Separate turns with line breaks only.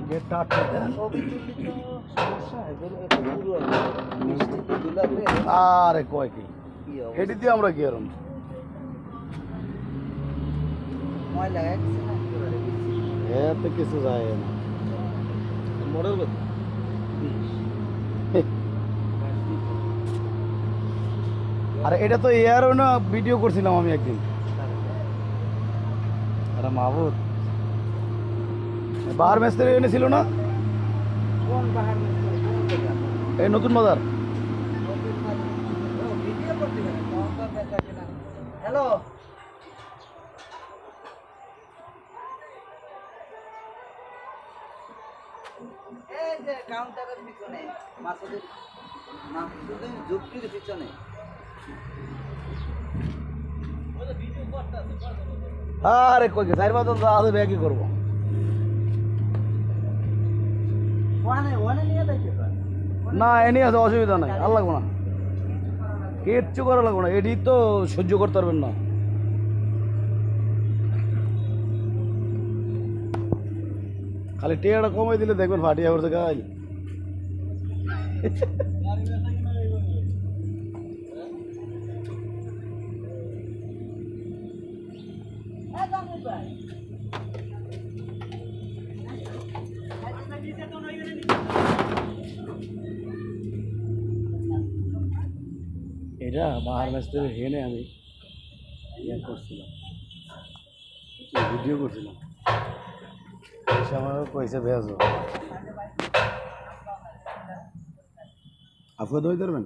গেটটা আটকে দেন। আরে কয় কি এটি দিয়ে আমরা কি এরম এতে কিছু যায় না মডেল কত আরে এটা তো এয়ারও না ভিডিও করছিলাম আমি একদিন আরে মাহবুব বাহার মেস্ত্রি এনেছিল না এই নতুন বাজার
হ্যালো এই যে কাউন্টারের পিছনে মাসুদের ঝুপড়ির পিছনে
আরে কই চার পাঁচ জন আদে ব্যাগই করবো
ওয়ানে নিয়ে দেখতে পারে
না এ নিয়ে আছে অসুবিধা নাই আর লাগবো না কিচ্ছু করা লাগবো না এটি তো সহ্য করতে পারবেন না খালি টিয়াটা কমাই দিলে দেখবেন ফাটিয়া পড়ছে গাই এটা বাহার ম্যাচ থেকে হেনে আমি ইয়ে করছিলাম ভিডিও করছিলাম এসে আমার পয়সা ভেজো আপনার দই ধরবেন